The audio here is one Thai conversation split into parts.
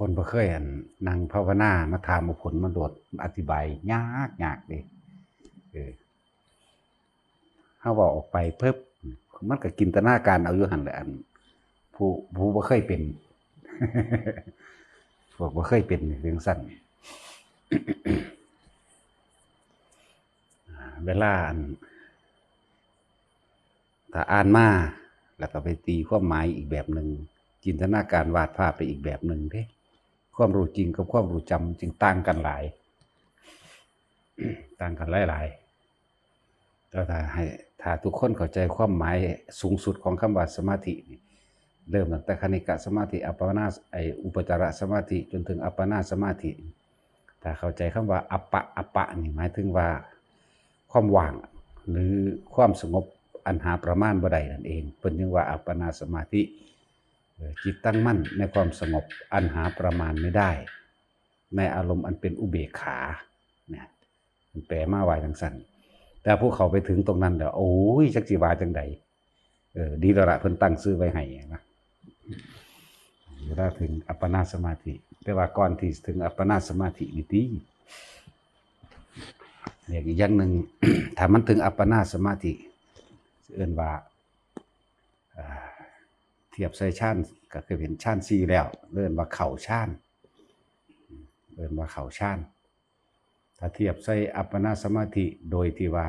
คนบ่เคยนั่งภาวนามาถามผลมันโดดอธิบายยากเด้เออเฮาเว้าออกไปเพิบมันก็จินตนาการเอาอยู่หั่นแหละผู้บ่เคยเป็น พวกบ่เคยเป็นจังซั่น เวลาถ้าอ่านมาแล้วก็ไปตีความหมายอีกแบบหนึ่งจินตนาการวาดภาพไปอีกแบบหนึ่งเด้ความรู้จริงกับความรู้จำจึงต่างกันหลาย ต่างกันหลายแต่ถ้าทุกคนเข้าใจความหมายสูงสุดของคำว่าสมาธินี่เริ่มตั้งแต่คณิกะสมาธิอัปปนาอุปจารสมาธิจนถึงอัปปนาสมาธิถ้าเข้าใจคำว่าอัปปะนี่หมายถึงว่าความว่างหรือความสงบอันหาประมาณบ่ได้นั่นเองเพิ่นจึงว่าอัปปนาสมาธิจิตตั้งมั่นในความสงบอันหาประมาณไม่ได้ในอารมณ์อันเป็นอุเบกขาเนี่ยมันแปลมาว่าจังซั่นแต่ผู้เขาไปถึงตรงนั้นแล้วโอ้ยจักสิว่าจังใดดีแล้วล่ะเพิ่นตั้งชื่อไว้ให้นะเวลาถึงอัปปนาสมาธิแต่ว่าก่อนที่ถึงอัปปนาสมาธินี่ติเนี่ยอีกอย่างนึง ถ้ามันถึงอัปปนาสมาธิเอิ้นว่าเทียบใส่ฌานก็คือเป็นฌาน4แล้วเอิ้นว่าเข้าฌานถ้าเทียบใส่อัปปนาสมาธิโดยที่ว่า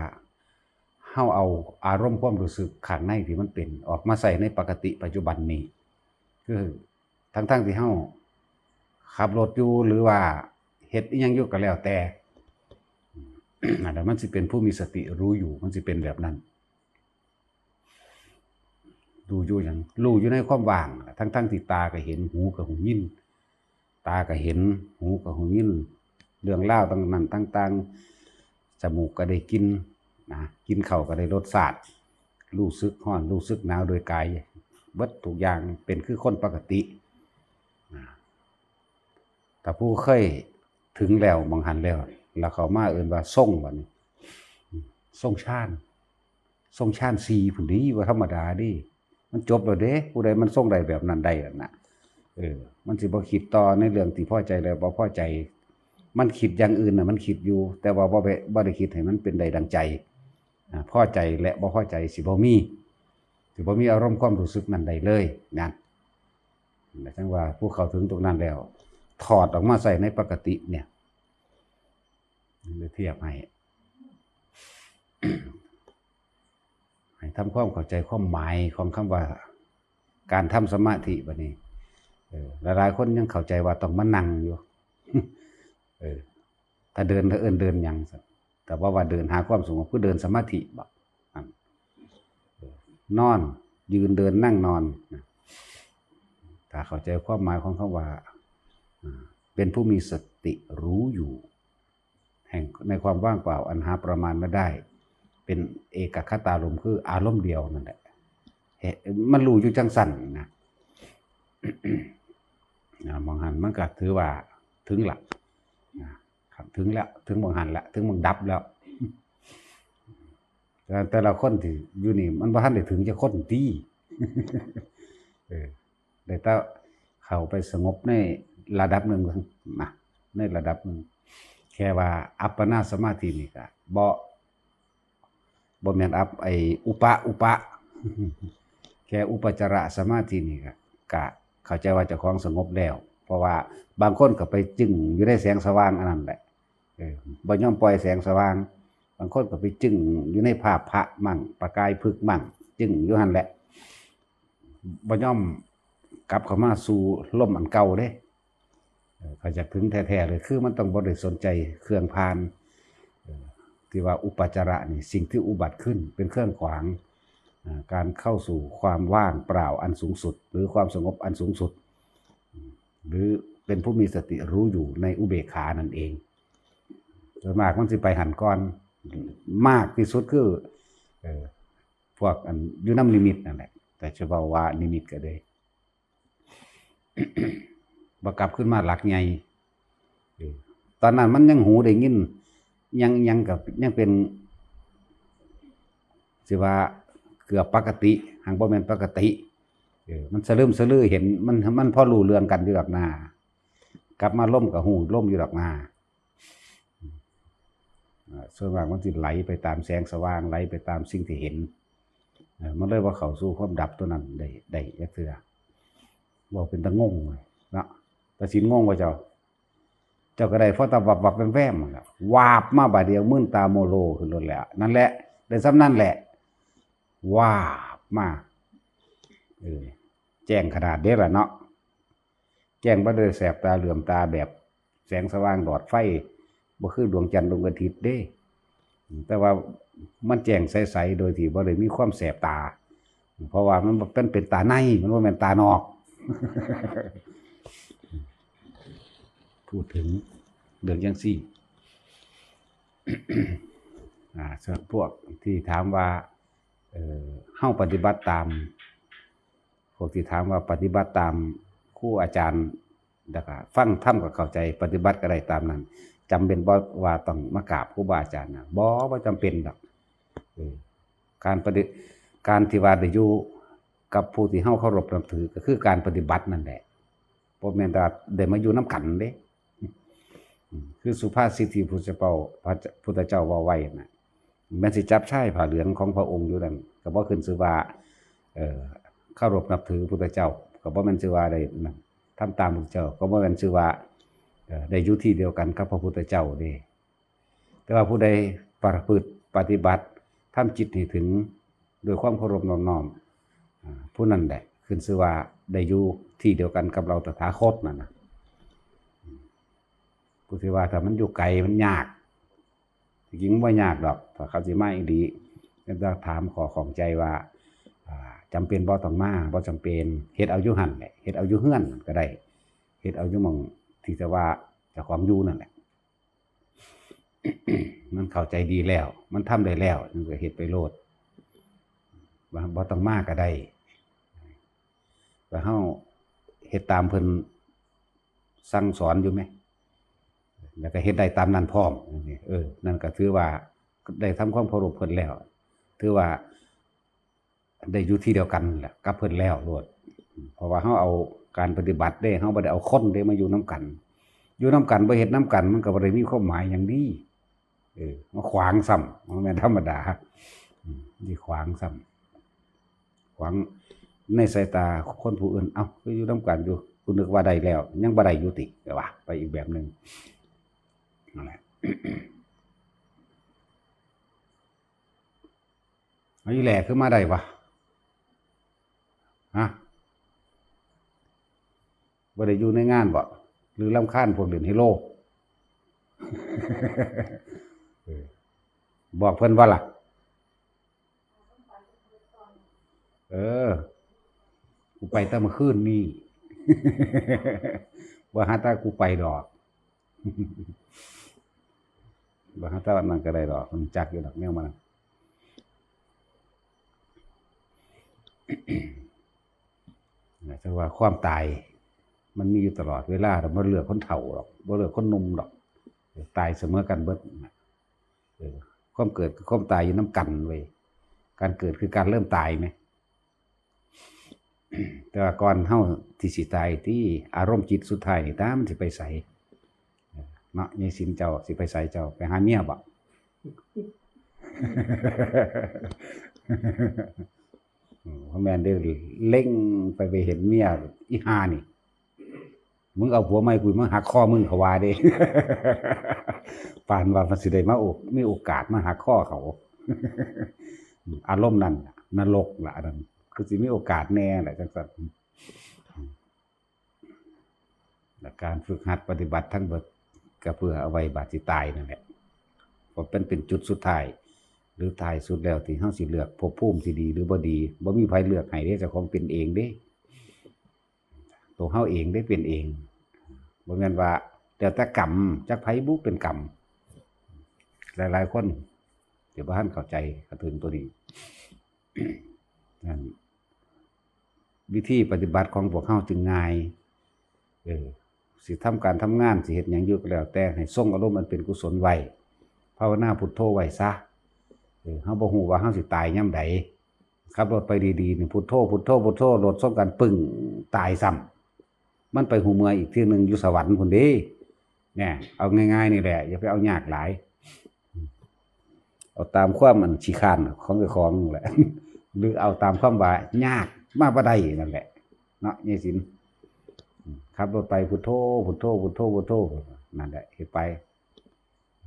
เฮาเอาอารมณ์ความรู้สึกข้างในที่มันเป็นออกมาใส่ในปกติปัจจุบันนี้คือทั้งที่เฮาขับรถอยู่หรือว่าเฮ็ดอีหยังอยู่ก็แล้วแต่แต่มันสิเป็นผู้มีสติรู้อยู่มันสิเป็นแบบนั้นดูอยู่หยังรู้อยู่ในความว่างทั้งที่ตาก็เห็นหูก็หูยินตาก็เห็นหูก็หูยินเรื่องราวต่างๆจมูกก็ได้กินนะกินข้าวก็ได้รสชาติรู้สึกร้อนรู้สึกหนาวโดยกายเบิดทุกอย่างเป็นคือคนปกติแต่ผู้เคยถึงแล้วมองหันแล้วเขามาเอิ้นว่าทรงบัดนี้ทรงฌาน4พุ่นดีว่าธรรมดาดิมันจบแล้วเด้ผู้ใดมันทรงได้แบบนั้นได้น่ะมันสิบ่คิดต่อในเรื่องที่พอใจแล้วบ่พอใจมันคิดอย่างอื่นน่ะมันคิดอยู่แต่ว่าบ่ได้คิดให้มันเป็นได้ดังใจพอใจและบ่พอใจสิบ่มีอารมณ์ความรู้สึกนั้นได้เลยนั่นจังว่าผู้เข้าถึงตรงนั้นแล้วถอดออกมาใส่ในปกติเนี่ยเทียบให้ทำความเข้าใจความหมายของคำว่าการทำสมาธิบัดนี้หลายคนยังเข้าใจว่าต้องมานั่งอยู่ ถ้าเดินถ้าเอิ้นเดินหยังแต่ว่าเดินหาความสงบคือเดินสมาธิบ่นอนยืนเดินนั่งนอนถ้าเข้าใจความหมายของคำว่าเป็นผู้มีสติรู้อยู่แห่งในความว่างเปล่าอันหาประมาณไม่ได้เป็นเอกคตารมณ์คืออารมณ์เดียวนั่นแหละมันรู้อยู่จังสั่นนะ มองหันมันก็ถือว่าถึงละถึงแล้วถึงมองหันละถึงมองดับแล้วแต่ละคนที่อยู่นี่มันบ่ทันได้ถึงจะคนที่ ได้แต่เข้าไปสงบในระดับหนึ่งนะในระดับหนึ่งแค่ว่าอัปปนาสมาธินี่ก็บ่แม่นอุปะ แค่อุปจารสมาธินี่ก็เข้าใจว่าเจ้าของสงบแล้วเพราะว่าบางคนก็ไปจึงอยู่ในแสงสว่างอันนั้นแหละบ่ยอมปล่อยแสงสว่างบางคนก็ไปจึงอยู่ในภาพพระมั่งประกายพฤกษ์มั่งจึงอยู่หั่นแหละบ่ยอมกลับเข้ามาสู่ลมอันเก่าเด้เขาจะถึงแท้ๆเลยคือมันต้องบ่ได้สนใจเครื่องพานที่ว่าอุปจาระนี่สิ่งที่อุบัติขึ้นเป็นเครื่องขวางการเข้าสู่ความว่างเปล่าอันสูงสุดหรือความสงบอันสูงสุดหรือเป็นผู้มีสติรู้อยู่ในอุเบกขานั่นเองโดยมากมันสิไปหันก่อนมากที่สุดคือพวกอยู่นำลิมิตนั่นแหละแต่จะเว้าว่าลิมิตก็ได้ บ่กลับขึ้นมาหลักใหญ่ตอนนั้นมันยังหูได้ยินยังกับยังเป็นสิว่าเกือบปกติหังบ่แม่นปกติมันสะลืมสะลือเห็นมันพอรู้เรื่องกันอยู่ดอกหน้า กลับมาล่มกับหูล่มอยู่ดอกนาส่วนมากมันสิไหลไปตามแสงสว่างไหลไปตามสิ่งที่เห็นมันเลยว่าเข้าสู่ความดับตัวนั้นได้จักเทื่อบ่เป็นตะงงเลยเนาะแต่สินงงว่าเจ้าก็ได้เพราะตาวับแวมๆครับวาบมาบาดเดียวมึนตาโมโลขึ้นรถแล้วนั่นแหละได้ซ้ำนั่นแหละวาบมาแจ้งขนาดเด้อล่ะเนาะแจ้งบ่ได้แสบตาเหลื่อมตาแบบแสงสว่างหลอดไฟบ่คือดวงจันทร์ดวงอาทิตย์เด้แต่ว่ามันแจ้งใสๆโดยที่บ่ได้มีความแสบตาเพราะว่ามันเป็นตาในมันบ่แม่นตานอกพูดถึงเรื่องจังซี่ส่วนพวกที่ถามว่าเฮาปฏิบัติตามพวกที่ถามว่าปฏิบัติตามครูอาจารย์แล้วก็ฟังธรรมก็เข้าใจปฏิบัติก็ได้ตามนั้นจำเป็นบ่ว่าต้องมากราบครูบาอาจารย์นะบ่จำเป็นดอกการที่ว่าได้อยู่กับผู้ที่เฮาเคารพนับถือก็คือการปฏิบัตินั่นแหละบ่แม่นว่าได้มาอยู่นำกันเด้คือสุภาษิตที่พระพุทธเจ้าว่าไว้น่ะแม้นสิจับใช้ผ้าเหลืองของพระองค์อยู่นั่นก็บ่ขึ้นชื่อว่าเคารพนับถือพุทธเจ้าก็บ่แม่นชื่อว่าได้ทำตามพุทธเจ้าก็บ่แม่นชื่อว่าได้อยู่ที่เดียวกันกับพระพุทธเจ้าเด้แต่ว่าผู้ใดประพฤติปฏิบัติทำจิตให้ถึงด้วยความเคารพน้อมผู้นั้นแหละขึ้นชื่อว่าได้อยู่ที่เดียวกันกับเราตถาคตนั่นน่ะผู้ที่ว่าถ้ามันอยู่ไกลมันยากจริงๆบ่ยากดอกถ้าเขาสิมาอีกดีก็ถามขอของใจว่าจำเป็นบ่ต้องมาบ่จำเป็นเฮ็ดเอาอยู่หั่นแหละเฮ็ดเอาอยู่เฮือนก็ได้เฮ็ดเอาอยู่หม้องที่จะว่าเจ้าของอยู่นั่นแหละ มันเข้าใจดีแล้วมันทำได้แล้วมันก็เฮ็ดไปโลดบ่ต้องมาก็ได้ว่าเฮาเฮ็ดตามเพิ่นสั่งสอนอยู่ไหมแล้วก็เฮ็ดได้ตามนั้นพร้อมนั่นก็ถือว่าได้ทำความเคารพเพิ่นแล้วถือว่าได้อยู่ที่เดียวกันแหละกับเพิ่นแล้วโลดเพราะว่าเฮาเอาการปฏิบัติเด้เฮาบ่ได้เอาคนเด้มาอยู่นํกันอยู่นํกันบ่เฮ็ดนํกันมันก็บ่ได้มีความหมายหยังดีมาขวางซ้ำมันแม่นธรรมดาสิขวางซ้ำขวางในสายตาคนผู้อื่นเอ้าก็อยู่นํกันอยู่กูนึกว่าได้แล้วยังบ่ได้อยู่ติก็ว่าไปอีกแบบนึงนั่นแหละเอาอีแหล่คือมาได้วะฮะบ่ได้อยู่ในงานบ่หรือรำคาญพวกเล่นเฮโลบอกเพิ่นว่าล่ะกูไปแต่เมื่อคืนนี่ บ่หาตากูไปดอก บ่หาตาวันนั้นก็ได้ดอกมันจักอยู่ดอกแนวมัน แต่ว่าความตายมันมีอยู่ตลอดเวลาแต่บ่เลือกคนเฒ่าหรอกบ่เลือกคนหนุ่มดอกตายเสมอกันเบิดความเกิดกับความตายอยู่นำกันเว้ยการเกิดคือการเริ่มตายไหม แต่ว่าก่อนเฮาที่สิตายที่อารมณ์จิตสุดท้ายนี่ตามมันสิไปไสเนาะยายสินเจ้าสิไปไสเจ้าไปหาเมียบ่ เพราะแม่นได้เล็งไปเห็นเมียอีห่านี่มึงเอาผัวใหม่กูมาหักคอมึงเขาว่าเด้ ปานว่ามันสิได้มามีโอกาสมาหักคอเขา อารมณ์นั้นนรกล่ะอันนั้นคือสิมีโอกาสแน่แหละจังซั่นและการฝึกหัดปฏิบัติทั้งเบิดก็เพื่อเอาไว้บาดสิตายนั่นแหละเพราะเป็นจุดสุดท้ายหรือท้ายสุดแล้วที่เฮาสิเลือกภพภูมิที่ดีหรือบ่ดีบ่มีไผเลือกให้เด้เจ้าของเป็นเองเด้ตัวเฮาเองได้เป็นเองบ่แม่นว่าแล้วแต่กรรมจักไผบุเป็นกรรมหลายๆคนเดี๋ยวบ่ทันเข้าใจกระถึงตัวนี้ นั่นวิธีปฏิบัติของพวกเฮาจึงง่ายสิทำการทำงานสิเฮ็ดหยังอยู่ก็แล้วแต่ให้ทรงอารมณ์มันเป็นกุศลไว้ภาวนาพุทโธไว้ซะเฮาบ่ฮู้ว่าเฮาสิตายยามใดขับรถไปดีๆนี่พุทโธพุทโธพุทโธรถส่งกันปึ้งตายซ้ มันไปหูเมื่ออีกที่หนึ่งอยู่สวรรค์พุ่นเด้เนี่ยเอาง่ายๆนี่แหละอย่าไปเอายากหลายเอาตามความมันขี้คร้านของเจ้าของนั่นแหละ หรือเอาตามความว่ายากมาบ่ได้นั่นแหละเนาะยายสินขับรถไปพุทโธพุทโธพุทโธพุทโธนั่นแหละเฮ็ดไป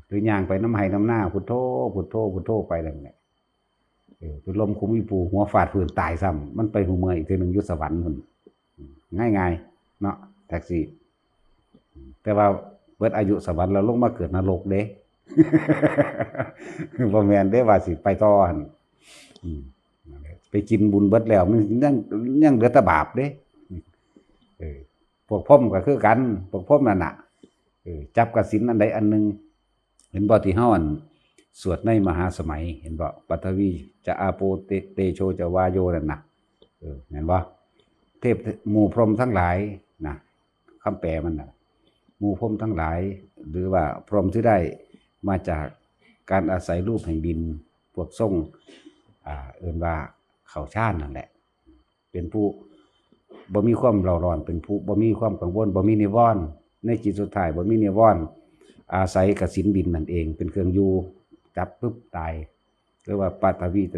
หรือย่างไปน้ำไห้น้ำหน้าพุทโธพุทโธพุทโธไปนั่นแหละเป็นลมคุ้มอีปูหัวฟาดพื้นตายซ้ำมันไปหูเมื่ออีกทีหนึ่งอยู่สวรรค์พุ่นง่ายๆเนาะแท็กซี่แต่ว่าเบิดอายุสวรรค์เราลงมาเกิดนรกเด้ บ่แม่นเด้ว่าสิไปต่อหั่นไปกินบุญเบิดแล้วมันยังเหลือแต่บาปเด้พวกพ่อมก็คือกันพวกพ่อมนั่นน่ะจับกสิณอันใดอันหนึงเห็นบ่ที่เฮาอันสวดในมหาสมัยเห็นบ่ปัทวีจะอาโปเตโชจะวาโยนั่นน่ะเห็นบ่เทพหมู่พรหมทั้งหลายนะคำแปลมันน่ะหมู่พรหมทั้งหลายหรือว่าพรหมที่ได้มาจากการอาศัยรูปแห่งดินพวกทรงเอิ้นว่าเข้าฌานนั่นแหละเป็นผู้บ่มีความเร่าร้อนเป็นผู้บ่มีความกังวลบ่มีนิวรณ์ในจิตสุดท้ายบ่มีนิวรณ์อาศัยกสิณดินนั่นเองเป็นเครื่องอยู่จับปึ๊บตายหรือว่าปัทวีจ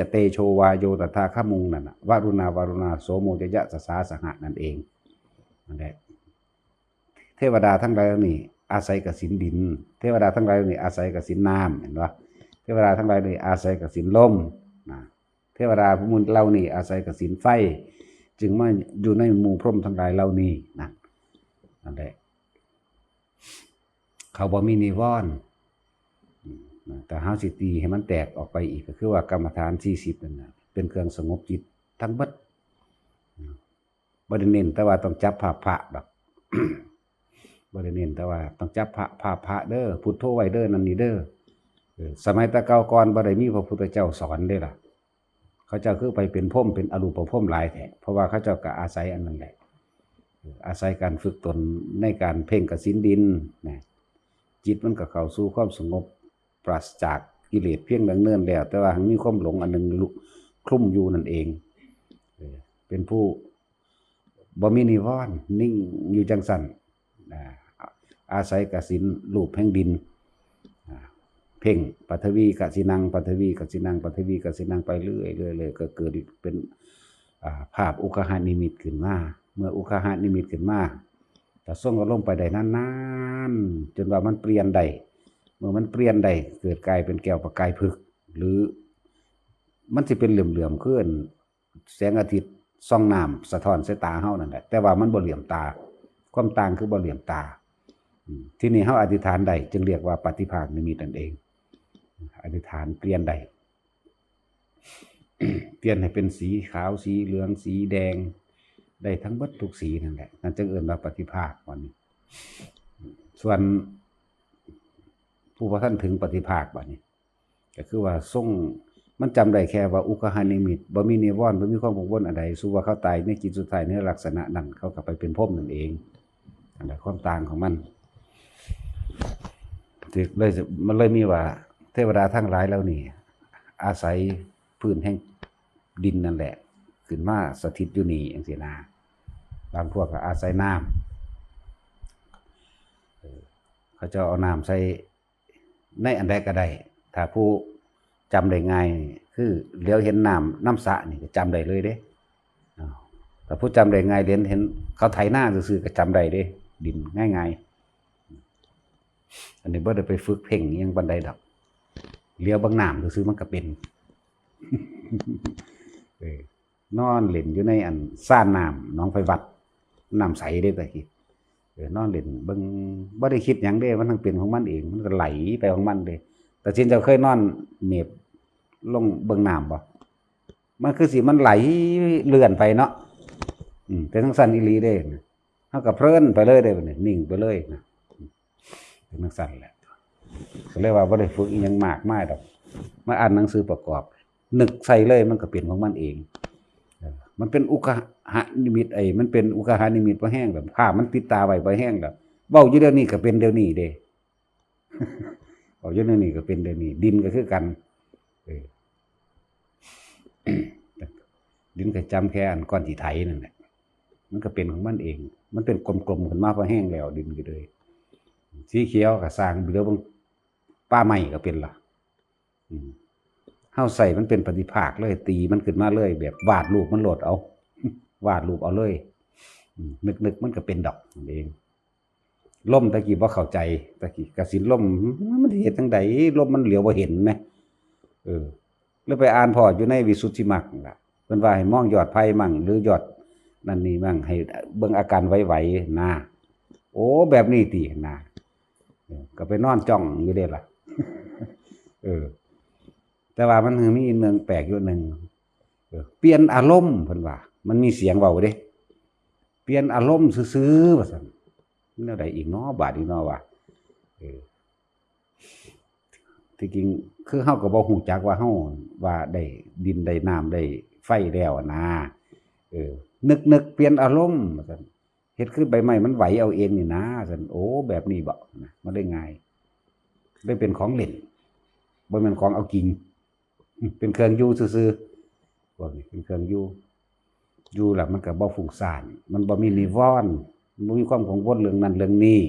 ะเตโชวาโยตถาคมุงนั่นน่ะวรุณาโสโมจยะสสาสหะนั่นเองนั่นแหละเทวดาทั้งหลายนี่อาศัยกสิณดินเทวดาทั้งหลายนี่อาศัยกสิณน้ำเห็นบ่เทวดาทั้งหลายนี่อาศัยกสิณลมนะเทวดาพวกมันเหล่านี้อาศัยกสิณไฟจึงมาอยู่ในหมู่พรหมทั้งหลายเหล่านี้นั่นแหละเขาบ่มีนิวรณ์แต่เฮาสิตีให้มันแตกออกไปอีกก็คือว่ากรรมฐาน40นั่นน่ะเป็นเครื่องสงบจิตทั้งเบิดบ่ได้เน้นแต่ว่าต้องจับภาพพระดอก บ่ได้เน้นแต่ว่าต้องจับภาพพระเด้อพุทโธไว้เด้อนั่นนี่เด้อสมัยตะเก่าก่อนบ่ได้มีพระพุทธเจ้าสอนเด้ล่ะเขาเจ้าคือไปเป็นพรหมเป็นอรูปพรหมหลายแท้เพราะว่าเขาเจ้าก็อาศัยอันนั้นแหละอาศัยการฝึกตนในการเพ่งกสิณดินนะจิตมันก็เข้าสู่ความสงบปราศจากกิเลสเพียงดังเนินแล้วแต่ว่ามีความหลงอันนึงคลุ้มอยู่นั่นเองเป็นผู้บ่มีนิวรณ์นิ่งอยู่จังซั่นอาศัยกสิณรูปแห่งดินเพ่งปัทวีกสินังปัทวีกสินังปัทวีกสินังไปเรื่อยๆก็เกิดเป็นภาพอุคหานิมิตขึ้นมาเมื่ออุคหานิมิตขึ้นมาแต่ส่งอารมณ์ไปได้นานๆจนว่ามันเปลี่ยนได้เมื่อมันเปลี่ยนได้เกิดกลายเป็นแก้วประกายผึกหรือมันสิเป็นเหลื่อมๆขึ้นแสงอาทิตย์ส่องน้ำสะท้อนใส่ตาเฮานั่นแหละแต่ว่ามันบ่เหลี่ยมตาความต่างคือบ่เหลี่ยมตาที่นี่เฮาอธิษฐานได้จึงเรียกว่าปฏิภาคนิมิตนั่นเองอธิษฐานเปลี่ยนได้ เปลี่ยนให้เป็นสีขาวสีเหลืองสีแดงได้ทั้งเบิดทุกสีนั่นแหละนั่นจึงเอิ้นว่าปฏิภาควันนี้ส่วนผู้พระท่านถึงปฏิภาคบัดนี้ก็คือว่าทรงมันจำได้แค่ว่าอุคหานิมิตบ่มีนิวรณ์บ่มีความกังวลอะไรสู้ว่าเขาตายในจิตสุดท้ายในลักษณะนั้นเขาก็ไปเป็นพรหมนั่นเองอันนั้นความต่างของมันเลยมันเลยมีว่าเทวดาทั้งหลายแล้วนี่อาศัยพื้นแห่งดินนั่นแหละขึ้นมาสถิตอยู่นี่จังซี่นะบางพวกก็อาศัยน้ำเขาจะเอาน้ำใส่ในอันใดก็ได้ถ้าผู้จำได้ง่ายคือเลี้ยวเห็นน้ำสระนี่ก็จำได้เลยเด้แต่ผู้จำได้ง่ายเห็นเขาไถนาซื่อๆก็จำได้เด้ดินง่ายๆอันนี้บ่ได้ไปฝึกเพ่งอิหยังปานใดดอกเลี้ยวเบิ่งน้ำซื่อๆมันก็เป็น นอนเล่นอยู่ในอันซ่านน้ำหนองไฟวัดน้ำใสเด้ตะกี้นอนเล่นเบิ่งบ่ได้คิดหยังเด้มันทั้งเป็นของมันเองมันก็ไหลไปของมันเด้แต่ชินเจ้าเคยนอนเหน็บลงเบิ่งน้ำบ่มันคือสิมันไหลเลื่อนไปเนาะเป็นทั้งสั้นอีหลีเด้เฮาก็เพลินไปเลยเด้บัดนี้นิ่งไปเลยนะเป็นทั้งสั้นแหละก็เลยว่าบ่ได้ฝึกอีหยังมากมายดอกมาอ่านหนังสือประกอบนึกใส่เลยมันก็เป็นของมันเองมันเป็นอุคหานิมิตมันเป็นอุคหานิมิตบ่แห้งแบบภาพมันติดตาไว้บ่แห้งแล้วเว้าอยู่เดี๋ยวนี้ก็เป็นเดี๋ยวนี้เด้ เว้าอยู่เดี๋ยวนี้ก็เป็นเดี๋ยวนี้ดินก็คือกันดินก็จำแค่อันก้อนที่ไถนั่นแหละ มันก็เป็นของมันเองมันเป็นกลมๆขึ้นมาพอแห้งแล้วดินก็เลยสีเขียวก็สร้างเดี๋ยวบางป้าไม้ก็เป็นล่ะเฮาใส่มันเป็นปฏิภาคเลยตีมันขึ้นมาเลยแบบวาดรูปมันโหลดเอาวาดรูปเอาเลยนึกมันก็เป็นดอกเองล่มตะกี้บ่เข้าใจตะกี้กสินล่มมันเฮ็ดจังได๋ล่มมันเหลียวบ่เห็นแหมแล้วไปอ่านพออยู่ในวิสุทธิมรรคล่ะเพิ่นว่าให้มองยอดไผ่มั่งหรือยอดนั่นนี่มั่งให้เบิ่งอาการไหวๆนะโอ้แบบนี้ตินะก็ไปนอนจ้องอยู่เด้ล่ะแต่ว่ามันมีเนืองแปลกอยู่นึงเปลี่ยนอารมณ์เพิ่นว่ามันมีเสียงเว้าเด้เปลี่ยนอารมณ์ซื่อๆว่าซั่นแนวใดอีกเนาะบาดนี้เนาะว่าที่จริงคือเฮาก็บ่ฮู้จักว่าเฮาว่าได้ดินได้น้ำได้ไฟแล้วนะนึกเปลี่ยนอารมณ์ว่าซั่นเฮ็ดคือใบไม้มันไหวเอาเองนี่นะซั่นโอ้แบบนี้บ่นะมันได้ง่ายได้เป็นของเล่นบ่แม่นของเอาจริงเป็นเครื่องอยู่ซื่อๆพวกนี้เป็นเครื่องอยู่แล้วมันก็บ่ฟุ้งซ่านมันบ่มีนิวรณ์บ่มีความกังวลเรื่องนั้นเรื่องนี้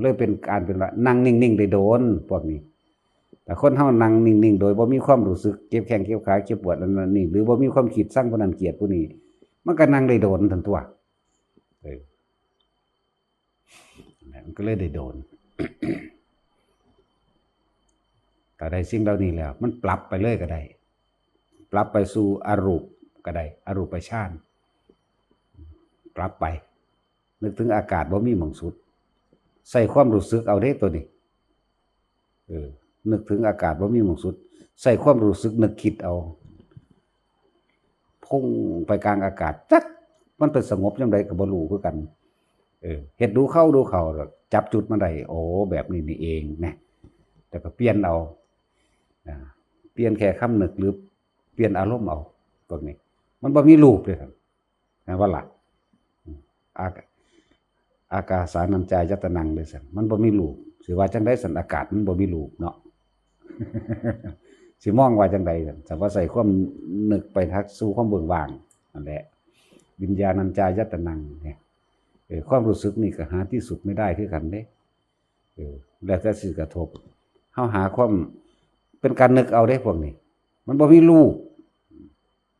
เลยเป็นการเป็นว่านั่งนิ่งๆได้โดนพวกนี้แต่คนเฮานั่งนิ่งๆโดยบ่มีความรู้สึกเจ็บแข้งเจ็บขาเจ็บปวดอันนั้นนี่หรือบ่มีความคิดสั่งผู้นั้นเกลียดผู้นี้มันก็นั่งได้โดนทั้งตัวมันก็เลยได้โดน แต่ได้สิ่งเหล่านี้แล้วมันปรับไปเลยก็ได้ปรับไปสู่อรูปก็ได้อรูปฌานปรับไปนึกถึงอากาศบ่มีหม่องสุดใส่ความรู้สึกเอาเด้ตัวนี้นึกถึงอากาศบ่มีหม่องสุดใส่ความรู้สึกนึกคิดเอาพุ่งไปกลางอากาศจักมันเป็นสงบจังไดก็บ่รู้คือกันเฮ็ดดูเข้าจับจุดมาได้โอ้แบบนี้นี่เองนะแต่ก็เปลี่ยนเอาเปลี่ยนแค่คำนึกหรือเปลี่ยนอารมณ์เอาพวกนี้มันบ่มีรูปเลยครับนะว่าล่ะอากาสานัญจายตนังเลยสั่นมันบ่มีรูปสิว่าจังได๋สั่นอากาศมันบ่มีรูปเนาะ สิมองว่าจังได๋สั่นแต่ว่าใส่ความนึกไปทักสู่ความเบิ่งบางนั่นแหละวิญญาณัญจายตนังเนี่ยความรู้สึกนี่ก็หาที่สุดไม่ได้คือกันเด้แล้วแต่สิกระทบเฮาหาความเป็นการนึกเอาได้พวกนี้มันบ่มีรูป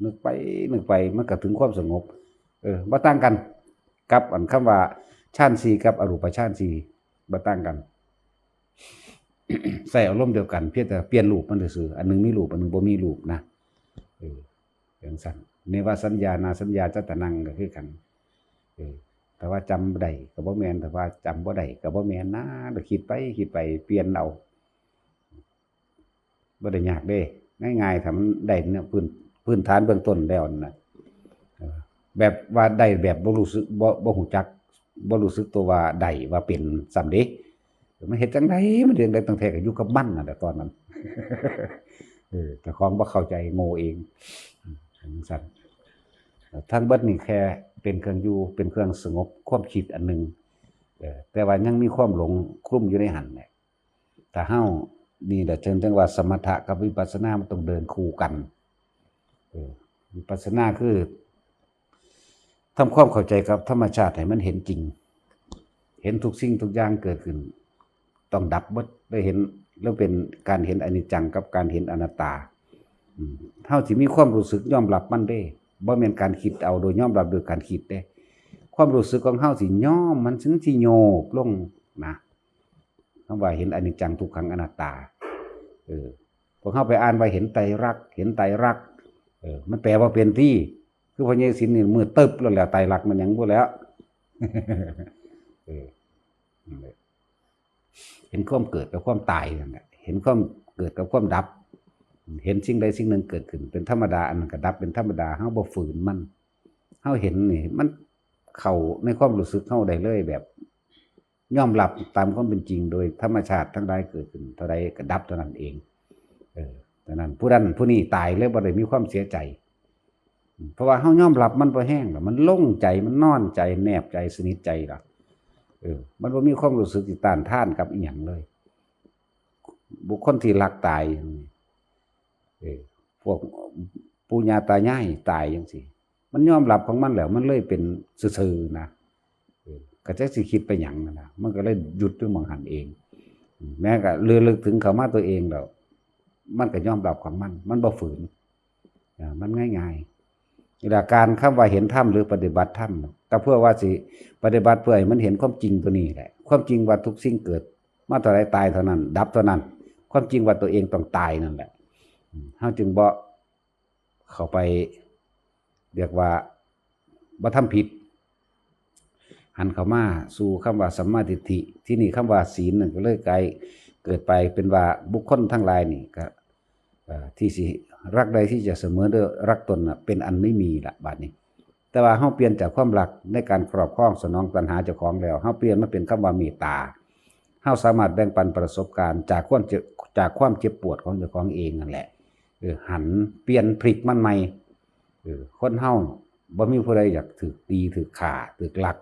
นึกไปมันก็ถึงความสงบบ่ต่างกันกับอันคำว่าฌาน4กับอรูปฌาน4บ่ต่างกัน ใส่อารมณ์เดียวกันเพียงแต่เปลี่ยนรูปมันซื่อๆอันนึงมีรูปอันนึงบ่มีรูปนะจังซั่นเนวสัญญานาสัญญาจตนังก็คือกันแต่ว่าจำได้ก็บ่แม่นแต่ว่าจำบ่ได้ก็บ่แม่นนะก็คิดไปเปลี่ยนเอาบ่ได้ยากเด้ง่ายๆถ้ามันได้เนี่ยพื้นฐานเบื้องต้นแล้วนะแบบว่าได้แบบบ่รู้สึกบ่ฮู้จักบ่รู้สึกตัวว่าได้ว่าเป็นซ้ำเด้มันเฮ็ดจังได๋มันเรื่องใดตั้งแต่ก็อยู่กับมันน่ะแต่ตอนนั้นแต่ของบ่เข้าใจโง่เองจังซั่นทั้งเบิดนี่แค่เป็นเครื่องอยู่เป็นเครื่องสงบความคิดอันหนึ่งแต่ว่ายังมีความหลงคลุมอยู่ในหันแหละถ้าเฮานี่แหละจังว่าสมถะกับวิปัสสนามันต้องเดินคู่กันวิปัสสนาคือทำความเข้าใจกับธรรมชาติให้มันเห็นจริงเห็นทุกสิ่งทุกอย่างเกิดขึ้นต้องดับหมดได้เห็นแล้วเป็นการเห็นอนิจจังกับการเห็นอนัตตาเฮาสิมีความรู้สึกยอมรับมันได้บ่แม่นการคิดเอาโดยยอมรับโดยการคิดเด้ความรู้สึกของเฮาสิยอมมันถึงสิโยกลงนะคำว่าเห็นอนิจจังทุกขังอนัตตาพวกเฮาไปอ่านว่าเห็นไตรลักษณ์มันแปลว่าเป็นที่คือพระเยซูนี่มือตึบแล้วแหละไตรลักษณ์มันหยังบ่แล้วเห็นความเกิดกับความตายนั่นแหละเห็นความเกิดกับความดับเห็นสิ่งใดสิ่งหนึ่งเกิดขึ้นเป็นธรรมดาอันนั้นก็ดับเป็นธรรมดาเฮาบ่ฝืนมันเฮาเห็นนี่มันเข้าในความรู้สึกเฮาได้เลยแบบยอมรับตามความเป็นจริงโดยธรรมชาติทั้งหลายเกิดขึ้นเท่าใดก็ดับเท่านั้นเองดังนั้นผู้นั้นผู้นี้ตายแล้วบ่ได้มีความเสียใจเพราะว่าเฮายอมรับมันบ่แห้งหรอกมันโล่งใจมันนอนใจแนบใจสนิทใจหรอกมันบ่มีความรู้สึกต้านทานกับอีหยังเลยบุคคลที่รักตายพวกปู่ย่าตายายตายจังซี่ มันยอมรับของมันแล้วมันเลยเป็นซื่อๆนะก็จะสิคิดไปหยังนะมันก็เลยหยุดด้วยมองหันเองแม้ก็เรือลึกถึงเขามาตัวเองแล้วมันก็ยอมรับของมันบ่ฝืนมันง่ายๆหลักการคำว่าเห็นธรรมหรือปฏิบัติธรรมก็เพื่อว่าสิปฏิบัติเพื่อให้มันเห็นความจริงตัวนี้แหละความจริงว่าทุกสิ่งเกิดมาเท่าไรตายเท่านั้นดับเท่านั้นความจริงว่าตัวเองต้องตายนั่นแหละเฮาจึงบ่เข้าไปเรียกว่าบ่ทำผิดหันเข้ามาสู่คำว่าสัมมาทิฏฐิที่นี่คำว่าศีลนั่นก็เลยกลายเกิดไปเป็นว่าบุคคลทั้งหลายนี่ก็ที่สิรักใดที่จะเสมอด้วยรักตนน่ะเป็นอันไม่มีละบัดนี้แต่ว่าเฮาเปลี่ยนจากความรักในการครอบครองสนองตัณหาเจ้าของแล้วเฮาเปลี่ยนมาเป็นคำว่าเมตตาเฮาสามารถแบ่งปันประสบการณ์จากความเจ็บปวดของเจ้าของเองนั่นแหละหันเปลี่ยนพลิกมันใหม่คนเฮาบ่มีผู้ใดอยากถูกตีถูกฆ่าถูกลัก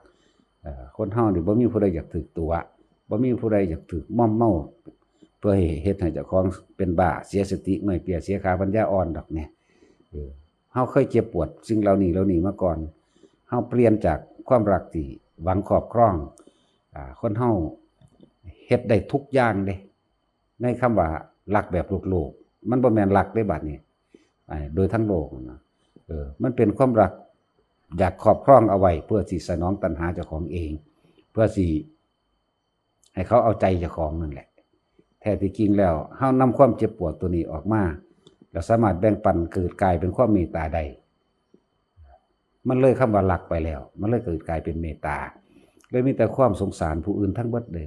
คนเฮานี่บ่มีผู้ใดอยากถูกตัวบ่มีผู้ใดอยากถูกม่อมเมาเพื่อให้เฮ็ดให้เจ้าของเป็นบ้าเสียสติหน่อยเปียเสียขาปัญญาอ่อนดอกเนี่ยเฮาเคยเจ็บปวดสิ่งเหล่านี้มาก่อนเฮาเปลี่ยนจากความรักที่หวังครอบครองคนเฮาเฮ็ดได้ทุกอย่างเด้ในคำว่ารักแบบโลกมันบ่แม่นรักได้บัดนี้โดยทั้งโลกนะมันเป็นความรักอยากครอบครองเอาไว้เพื่อสิสนองตัณหาเจ้าของเองเพื่อสิให้เขาเอาใจเจ้าของนั่นแหละแท้ที่จริงแล้วเฮานำความเจ็บปวดตัวนี้ออกมาแล้วสามารถแบ่งปันเกิดกลายเป็นความเมตตาได้มันเลยคำว่ารักไปแล้วมันเลยเกิดกลายเป็นเมตตาเลยมีแต่ความสงสารผู้อื่นทั้งเบิดเลย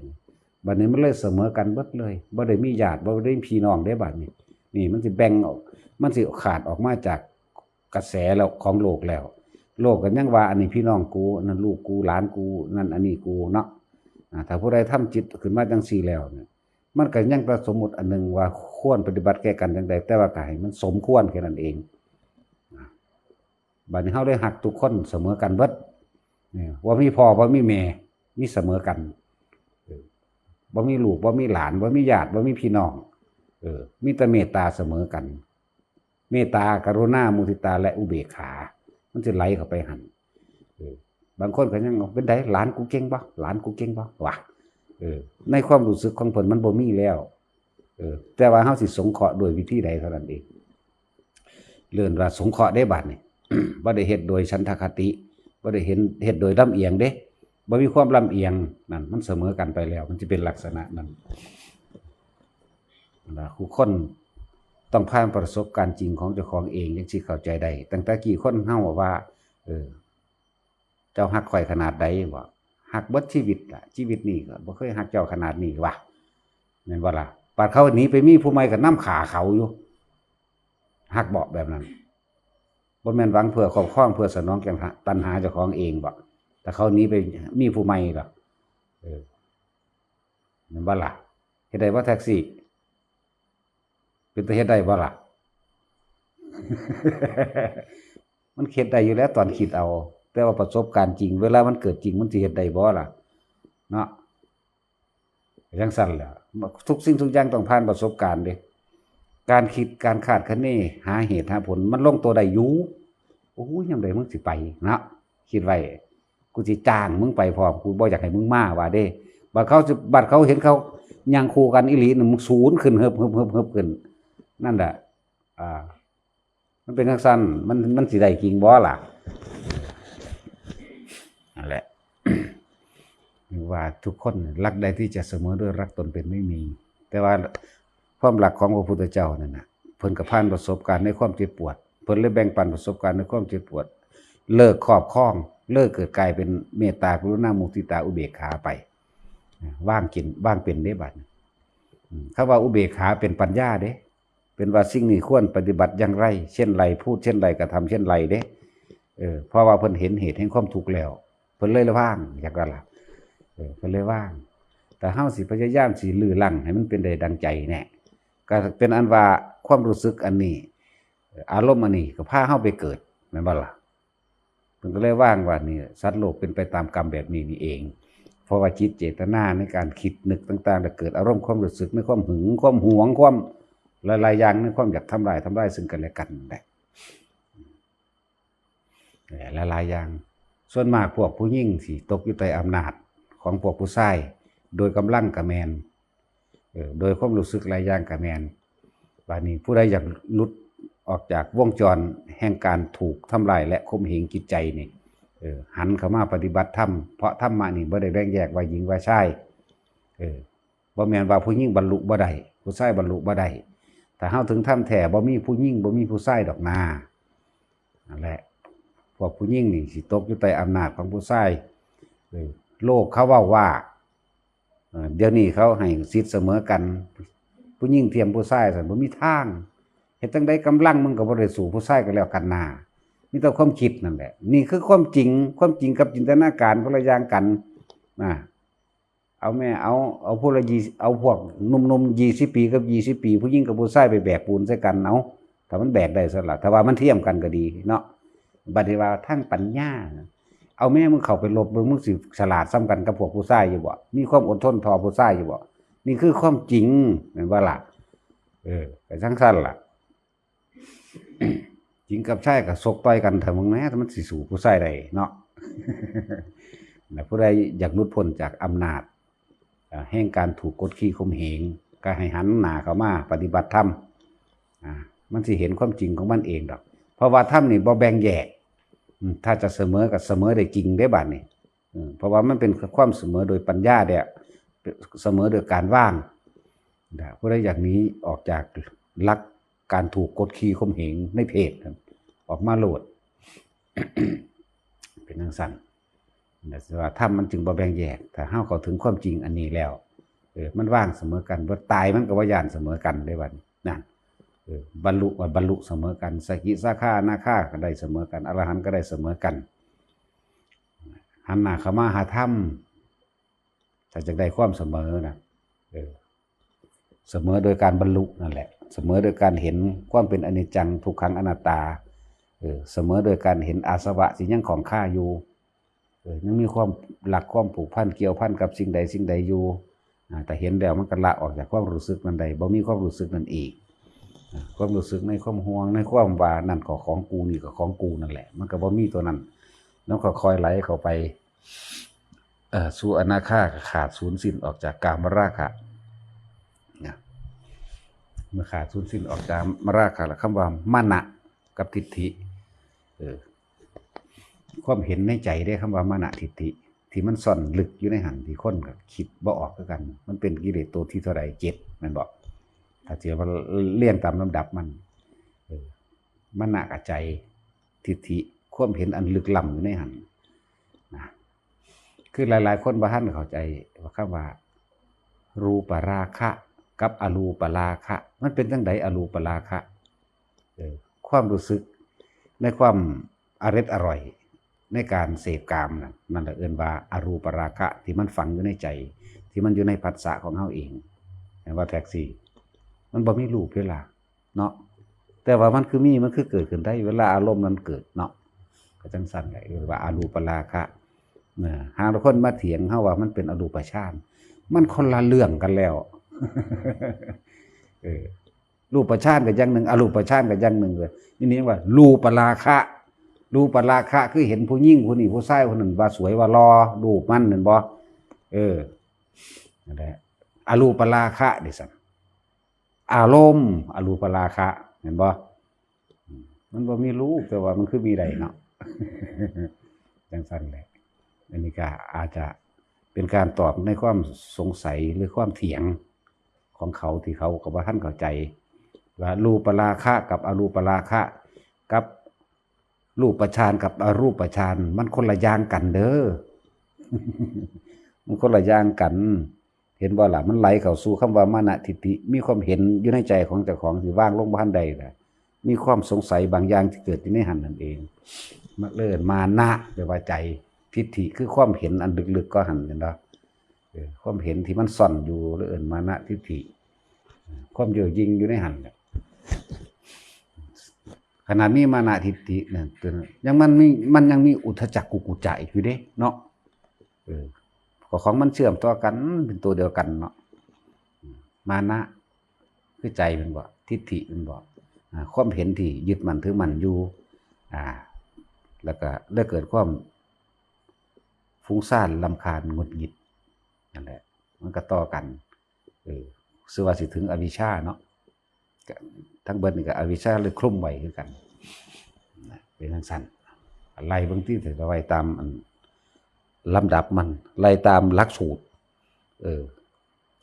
บัดนี้มันเลยเสมอกันเบิดเลยบ่ได้มีญาติบ่ได้มีพี่น้องได้บัดนี้นี่มันสิแบ่งออกมันสิขาดออกมาจากกระแสแล้วของโลกแล้วโลกกันยังว่าอันนี้พี่น้องกูนั่นลูกกูหลานกูนั่นอันนี้กูเนาะถ้าผู้ใดทำจิตขึ้นมาจังซี่แล้วเนี่ยมันก็ยังสมมุติอันนึงว่าควรปฏิบัติแก่กันจังใดแต่ว่าก็ให้มันสมควรแค่นั้นเองบัดนี้เฮาได้หักทุกคนเสมอกันเบิดว่ามีพ่อว่ามีแม่มีเสมอกันบ่มีลูกบ่มีหลานบ่มีญาติบ่มีพี่น้องมีแต่เมตตาเสมอกันเมตตากรุณามุทิตาและอุเบกขามันจะไหลเข้าไปหันบางคนก็ยังเป็นไดหลานกูเก่งบ่หลานกูเก่งบ่วะในความรู้สึกของเพิ่นมันบ่มีแล้วแต่ว่าเฮาสิสงเคราะห์ด้วยวิธีใดเท่านั้นเองเลื่อนว่าสงเคราะห์ได้บัดนี่ บ่ได้เฮ็ดโดยฉันทคติบ่ได้เฮ็ดโดยลำเอียงเด้บ่มีความลำเอียงนั่นมันเสมอกันไปแล้วมันจะเป็นลักษณะนั้นผู้คนต้องผ่านประสบการณ์จริงของเจ้าของเองจังสิเข้าใจได้ตั้งแต่กี่คนเฮาว่าเจ้าฮักข่อยขนาดใดบ่ฮักเบิดชีวิตล่ะชีวิตนี้ก็บ่เคยฮักเจ้าขนาดนี้ว่ะแม่นบ่ล่ะปาดเขาหนีไปมีผู้ใหม่ก็นำขาเขาอยู่ฮักบ่แบบนั้นบ่แม่นหวังเพื่อครอบครองเพื่อสนองแก่ตัณหาเจ้าของเองบ่แต่เขาหนีไปมีผู้ใหม่ล่ะแม่นบ่ล่ะเฮ็ดได้บ่แท็กซี่เป็นตาเฮ็ดได้บ่ล่ะ มันเฮ็ดได้อยู่แล้วตอนคิดเอาแต่ว่าประสบการณ์จริงเวลามันเกิดจริงมันสิเฮ็ดได้บ่ล่ะเนาะจังซั่นแหละทุกสิ่งทุกอย่างต้องผ่านประสบการณ์เด้การคิดการคาดคะเนหาเหตุหาผลมันลงตัวได้อยู่โอ้ยยามใดมึงสิไปเนาะคิดไว้กูสิจ้างมึงไปพร้อมกูบ่อยากให้มึงมาว่าเด้บัดเขาเห็นเขาย่างคู่กันอีหลีมึงสูญขึ้นเฮิบขึ้นนั่นแหละมันเป็นจังซั่นมันสิได้จริงบ่ล่ะนั่นแหละ ว่าทุกคนรักใดที่จะเสมอด้วยรักตนเป็นไม่มีแต่ว่าความรักของพระพุทธเจ้านั่นน่ะเพิ่นก็ผ่านประสบการณ์ในความเจ็บปวดเพิ่นเลยแบ่งปันประสบการณ์ในความเจ็บปวดเลิกครอบครองเลิกเกิดกลายเป็นเมตตากรุณามุทิตาอุเบกขาไปว่างเป็นเด้บัดคำว่าอุเบกขาเป็นปัญญาเด้เป็นว่าสิ่งนี้ควรปฏิบัติอย่างไรเช่นไรพูดเช่นไรกระทำเช่นไรเด้เพราะว่าเพิ่นเห็นเหตุแห่งความทุกข์แล้วเพิ่นเลยว่างอย่างนั้นล่ะเพิ่นเลยว่างแต่เฮาสิพยายามสิลื้อลั่งให้มันเป็นได้ดังใจแน่ก็เป็นอันว่าความรู้สึกอันนี้อารมณ์อันนี้ก็พาเฮาไปเกิดแม่นบ่ล่ะเพิ่นก็เลยว่างว่านี่สัตว์โลกเป็นไปตามกรรมแบบนี้นี่เองเพราะว่าจิตเจตนาในการคิดนึกต่างๆจะเกิดอารมณ์ความรู้สึกในความหึงความหวงความหลายๆอย่างในความอยากทำลายซึ่งกันและกันแหละ หลายๆอย่างส่วนมากพวกผู้หญิงสิตกอยู่ใต้อำนาจของพวกผู้ชายโดยกำลังกะแมนโดยความรู้สึกหลายอย่างกะแมนบัดนี้ผู้ใดอยากหลุดออกจากวงจรแห่งการถูกทำลายและข่มเหงจิตใจนี่หันเข้ามาปฏิบัติธรรมเพราะธรรมะนี่บ่ได้แบ่งแยกว่าหญิงว่าชายบ่แม่นว่าผู้หญิงบรรลุบ่ได้ผู้ชายบรรลุบ่ได้ถ้าเฮาถึงธรรมแท้บ่มีผู้หญิงบ่มีผู้ชายดอกนานั่นแหละพวกผู้หญิงนี่สิตกอยู่ใต้อำนาจของผู้ชายโลกเขาว่าเดี๋ยวนี้เขาให้สิทธิ์เสมอกันผู้หญิงเทียมผู้ชายซั่นบ่มีทางเฮ็ดจังได๋กำลังมึงก็บ่ได้สู้ผู้ชายก็แล้วกันนามีแต่ความคิดนั่นแหละนี่คือความจริงกับจินตนาการคนละอย่างกันเอาแม่เอาพวกละเอาพวกหนุ่มๆ20 ปีกับ20 ปีผู้หญิงกับผู้ชายไปแบกปูนใส่กันเอาถ้ามันแบกได้ซั่นล่ะถ้าว่ามันเทียมกันก็ดีเนาะบัดนี้ว่าทางปัญญาเอาแม่มึงเข้าไปลบมึงสิฉลาดซ้ำกันกับพวกผู้ชายอยู่บ่มีความอดทนทอผู้ชายอยู่บ่นี่คือความจริงแม่นบ่ล่ะก็จังซั่นล่ะ จริงกับชายก็ซกต่อยกันเถอะมึงแม้ถ้ามันสิสู้ผู้ชายได้เนาะ แต่ผู้ใดอยากหลุดพ้นจากอำนาจแห่งการถูกกดขี่ข่มเหงก็ให้หันหน้าเข้ามาปฏิบัติธรรมมันสิเห็นความจริงของมันเองดอกเพราะว่าธรรมนี่บ่แบ่งแยกถ้าจะเสมอก็เสมอได้จริงได้บัดนี้เพราะว่ามันเป็นความเสมอโดยปัญญาเด้เสมอโดยการว่างผู้ใดอยากหนีออกจากลักการถูกกดขี่ข่มเหงในเพศออกมาโลด เป็นจังซั่นแต่ว่าธรรมมันจึงบ่แบ่งแยกถ้าเฮาเข้าถึงความจริงอันนี้แล้วมันว่างเสมอกันบ่ตายมันก็บ่ย่านเสมอกันได้บัดนั่นบรรลุเสมอกันสกิสาคาอนาคาก็ได้เสมอกันอรหันต์ก็ได้เสมอกันหันหน้าเข้ามาหาธรรมถ้าจะได้ความเสมอนะเสมอโดยการบรรลุนั่นแหละเสมอโดยการเห็นความเป็นอนิจจังทุกขังอนัตตาเสมอโดยการเห็นอาสวะสิยังของข้าอยู่ยังมีความหลักความผูกพันเกี่ยวพันกับสิ่งใดสิ่งใดอยู่แต่เห็นแล้วมันก็ละออกจากความรู้สึกนั้นใดบ่มีความรู้สึกนั้นอีกความรู้สึกในความห่วงในความว่านั่นก็ของกูนี่ก็ของกูนั่นแหละมันก็บ่มีตัวนั้นแล้วก็คอยไหลเข้าไปสู่อนาคาขาดสูญสิ้นออกจากกามราคะเมื่อขาดสูญสิ้นออกจากมราคะแล้วคำว่ามานะกับทิฏฐิความเห็นในใจได้คำว่ามานะทิฏฐิที่มันซ่อนลึกอยู่ในหันที่คนก็คิดบ่ออกคือกันมันเป็นกิเลสตัวที่เท่าใด7มันบอกถ้าเจอว่าเรียงตามลำดับมันมานะกับใจทิฏฐิความเห็นอันลึกล้ำอยู่ในหันนะคือหลายๆคนบ่ทันเข้าใจว่าคำว่ารูปราคะกับอรูปราคะมันเป็นจังไดอรูปราคะความรู้สึกในความอร่อยในการเสพกามนั่นแหละเอิ้นว่าอรูปราคะที่มันฝังอยู่ในใจที่มันอยู่ในผัสสะของเฮาเองเห็นว่าแท็กซี่มันบ่มีรูปเวลาเนาะแต่ว่ามันคือมันคือเกิดขึ้นได้เวลาอารมณ์นั้นเกิดเนาะก็จังซั่นแหละเรียกว่าอรูปราคะหาคนมาเถียงเฮาว่ามันเป็นอรูปฌานมันคนละเรื่องกันแล้ว รูปฌานก็อย่างหนึ่งอรูปฌานก็อย่างหนึ่งเลยนี่ว่ารูปราคะคือเห็นผู้หญิงผู้นี้ผู้ชายคนนั้นว่าสวยว่ารอรูปมันนั่นบ่นั่นแหละอรูปราคะดิซั่นอารมณ์อรูปราคะเห็นบ่มันบ่มีรูปแต่ว่ามันคือมีได้เนาะ จังซั่นแหละอันนี้ก็อาจจะเป็นการตอบในความสงสัยหรือความเถียงของเขาที่เขาก็บ่ทันเข้าใจว่ารูปราคะกับอรูปราคะกับรูปฌานกับอรูปฌานมันคนละอย่างกันเด้อ มันคนละอย่างกันเห็นบ่ล่ะมันไหลเข้าสู่คำว่ามานะทิฏฐิมีความเห็นอยู่ในใจของเจ้าของที่ว่างลงบ่ทันใดน่ะมีความสงสัยบางอย่างที่เกิดอยู่ในหันนั่นเองมันเลิ่นมานะแปลว่าใจทิฏฐิคือความเห็นอันลึกๆก็หันนั่นเนาะความเห็นที่มันซ่อนอยู่เลิ่นมานะทิฏฐิความเย่อหยิ่งอยู่ในหันขนาดมีมานะทิฏฐินั่นยังมันยังมีอุทธัจจกุกุจจะอยู่เด้เนาะของมันเชื่อมต่อกันเป็นตัวเดียวกันเนาะมานะคือใจมันบ่ทิฏฐิมันบ่ความเห็นที่ยึดมั่นถือมั่นอยู่ แล้วก็ได้เกิดความฟุ้งซ่านรำคาญหงุดหงิดนั่นแหละมันก็ต่อกันซึ่งว่าสิถึงอวิชชาเนาะทั้งเบิดนี่ก็อวิชชาเลยคลุมไว้คือกันเป็นจังซั่นไล่เบิ่งที่ถือไว้ตามลำดับมันไล่ตามหลักสูตร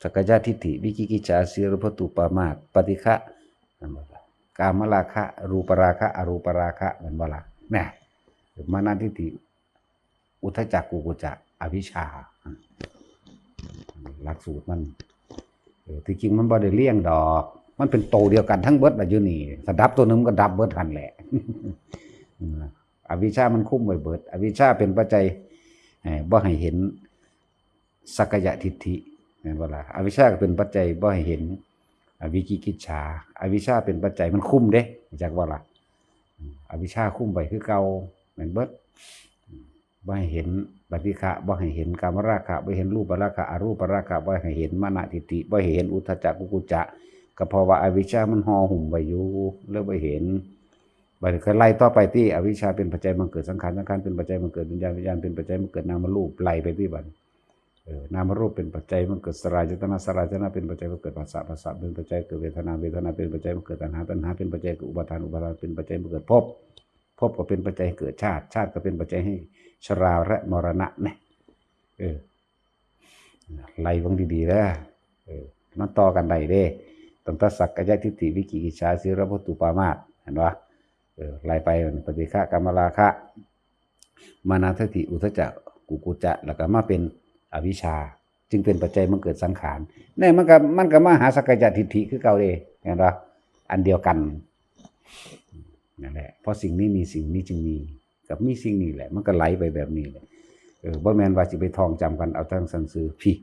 สักกายทิฏฐิวิกิกิจฉาสีลพัตตุปามาสปฏิฆะกามราคะรูปราคะอรูปราคะมันบ่ล่ะแน่มานะทิฏฐิอุทธัจจะกุกุจจะอวิชชาหลักสูตรมันที่จริงมันบ่ได้เลี่ยงดอกมันเป็นโตเดียวกันทั้งเบิดน่ะอยู่นี่ถ้าดับตัวนึงก็ดับเบิดทันแหละอวิชชามันคุ้มไว้เบิดอวิชชาเป็นปัจจัยบ่ให้เห็นสักกายทิฏฐิแม่นบ่ล่ะอวิชชาก็เป็นปัจจัยบ่ให้เห็นวิกิกิจฉาอวิชชาเป็นปัจจัยมันคุ้มเด้จักว่าล่ะอวิชชาคุ้มไว้คือเก่าแม่นเบิดบ่ให้เห็นปฏิฆะบ่ให้เห็นกามราคะบ่ให้เห็นรูปราคะอรูปราคะบ่ให้เห็นมานะทิฏฐิบ่ให้เห็นอุทธัจจะกุกุจจะก็เพราะว่าอวิชชามันห่อหุ้มไว้อยู่แล้วบ่เห็นบัดนี้ก็ไล่ต่อไปที่อวิชชาเป็นปัจจัยบังเกิดสังขารสังขารเป็นปัจจัยบังเกิดวิญญาณวิญญาณเป็นปัจจัยบังเกิดนามรูปไล่ไปที่บัดนามรูปเป็นปัจจัยบังเกิดสลายเจตนาสลายเจตนาเป็นปัจจัยบังเกิดภาษาภาษาเป็นปัจจัยเกิดเวทนาเวทนาเป็นปัจจัยบังเกิดตัณหาตัณหาเป็นปัจจัยเกิดอุปาทานอุปาทานเป็นปัจจัยบังเกิดภพภพก็เป็นปัจจัยเกิดชาติชาติก็เป็นปัจจัยให้ชราและมรณะเนี่ยไล่เบิ่งดีๆนะมันต่อกันได้เด้ตั้งแต่สักกายทิฏฐิวิกิกิจฉาสีลพัตตุปามาสเห็นป่ะไล่ไปปฏิฆะกามราคะมานะทิฏฐิอุทธัจจะกุกุจจะแล้วก็มาเป็นอวิชชาจึงเป็นปัจจัยมันเกิดสังขารนี่มันก็มาหาสักกายทิฏฐิคือเก่าเด้เห็นป่ะอันเดียวกันนั่นแหละเพราะสิ่งนี้มีสิ่งนี้จึงมีกับมีสิ่งนี้แหละมันก็ไหลไปแบบนี้เลยบ่แม่นว่าสิไปท่องจำกันเอาทั้งสันซื่อพี่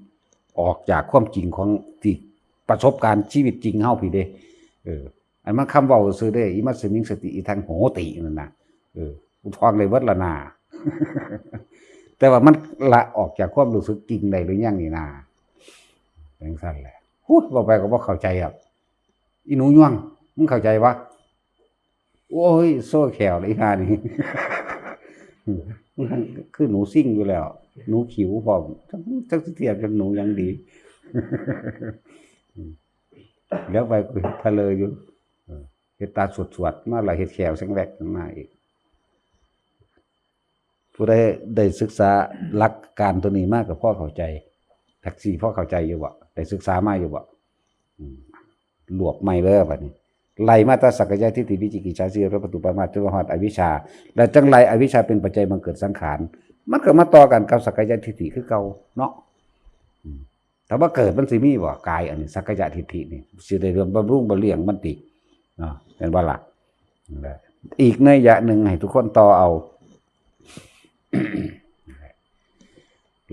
ออกจากความจริงของที่ประสบการณ์ชีวิตจริงเฮาพี่เด้อันมันคำเว้าซื่อเด้อิมัสสมิงสติอิทังโหตินั่นน่ะกูท่องได้เบิดละนา แต่ว่ามันละออกจากความรู้สึกจริงได้หรือยังนี่นาจังซั่นแหละฮู้บ่ไปก็บ่เข้าใจครับอีหนูย่วงมึงเข้าใจวะโอ้ยโซ่แขวเลยห่านี่ คือหนูซิ่งอยู่แล้วหนูขิวพร้อมจักเทียบกับหนูยังดี แล้วไปทะเลอยู่เฮ็ดตาสวดๆมาละเฮ็ดแขวสังแวกขึ้นมาอีกผู้ใดได้ศึกษาหลักการตัวนี้มากกับพ่อเข้าใจแท็กซี่พ่อเข้าใจอยู่บ่ได้ศึกษามาอยู่บ่หลวกไม่เบ้อบัดนี้ไล่มาตาสักกายทิฏฐิวิจิกิจฉาสีลพัตตุปามาสจนฮอดอวิชชาแล้วจังไล่อวิชชาเป็นปัจจัยบังเกิดสังขารมันก็มาต่อกันกับสักกายทิฏฐิคือเก่าเนาะแต่ว่าเกิดมันสิมีบ่กายอันนี้สักกายทิฏฐินี่สิได้เรื่องบำรุงบำเลี้ยงมันติเนาะเป็นว่าล่ะอีกนัยยะหนึ่งให้ทุกคนต่อเอา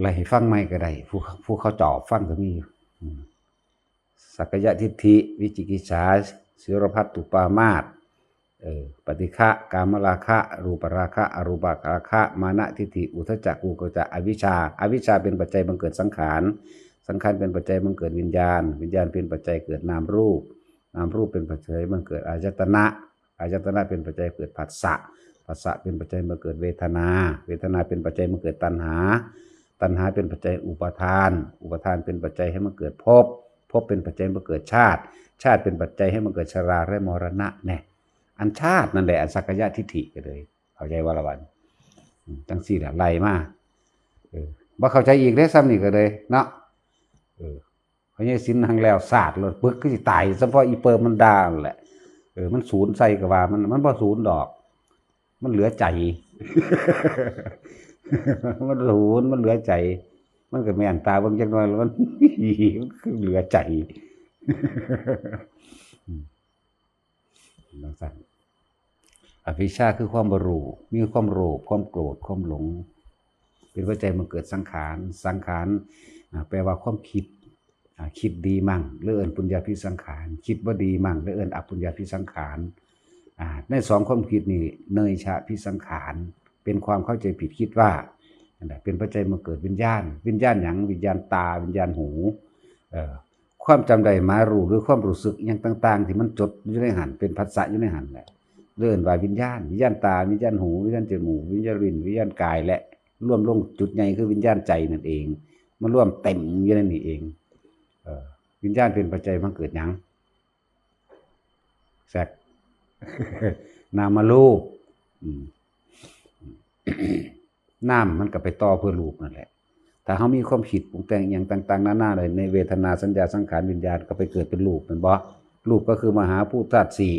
ไล่ให้ฟังใหม่ก็ได้ผู้เขาจอบฟังก็มีสักกายทิฏฐิวิจิกิจฉาสีลพัตตุปามาสปฏิฆะกามราคะรูปราคะอรูปราคะมานะทิฏฐิอุทธัจจะกุกุจจะอวิชชาอวิชชาเป็นปัจจัยบังเกิดสังขารสังขารเป็นปัจจัยบังเกิดวิญญาณวิญญาณเป็นปัจจัยเกิดนามรูปนามรูปเป็นปัจจัยบังเกิดอายตนะอายตนะเป็นปัจจัยเกิดผัสสะผัสสะเป็นปัจจัยบังเกิดเวทนาเวทนาเป็นปัจจัยบังเกิดตัณหาตัณหาเป็นปัจจัยอุปาทานอุปาทานเป็นปัจจัยให้มันเกิดภพภพเป็นปัจจัยให้เกิดชาติชาติเป็นปัจจัยให้มันเกิดชราและมรณะแน่อันชาตินั่นแหละอันสักกายทิฏฐิก็เลยเข้าใจว่าละวันจังสี่แหละไล่มาบ่เข้าใจอีกได้ซ้ำนี่ก็เลยเนาะเพราะงี้สินทางแล้วศาสตร์รถปึกก็สิตายเฉพาะอีเปิมมันด่าแหละมันศูนย์ใส่กับว่ามันบ่ศูนย์ดอกมันเหลือใจ มันศูนย์มันเหลือใจมันก็แม่นตาเบิ่งจักหน่อยแล้วมันคือเหลือใจดังนั้นอวิชชาคือความบ่รู้มีความโลภความโกรธความหลงเป็นปัจจัยมันเกิดสังขารสังขารแปลว่าความคิดคิดดีมั่งหรือเอิ้นปุญญาภิสังขารคิดบ่ดีมั่งหรือเอิ้นอปุญญาภิสังขารในสองความคิดนี่เนยชะภิสังขารเป็นความเข้าใจผิดคิดว่าเป็นปัจจัยมันเกิดวิญญาณวิญญาณหยังวิญญาณตาวิญญาณหูความจำได้หมายรู้หรือความรู้สึกอย่างต่างๆที่มันจดอยู่ในหันเป็นภาษาอยู่ในหันแหละ เรื่องว่าวิญญาณตาวิญญาณหูวิญญาณจมูกวิญญาณลิ้นวิญญาณกายและร่วมลงจุดใหญ่คือวิญญาณใจนั่นเองมันร่วมเต็มอยู่นั่นนี่เองวิญญาณเป็นปัจจัยมันเกิดหยังแซก นามารูปน้ำมันก็ไปต่อเพื่อรูปนั่นแหละถ้าเขามีความคิดปรุงแต่งอย่างต่างๆนานาเลยในเวทนาสัญญาสังขารวิญญาณก็ไปเกิดเป็นรูปเป็นบ่รูปก็คือมหาภูตธาตุสี่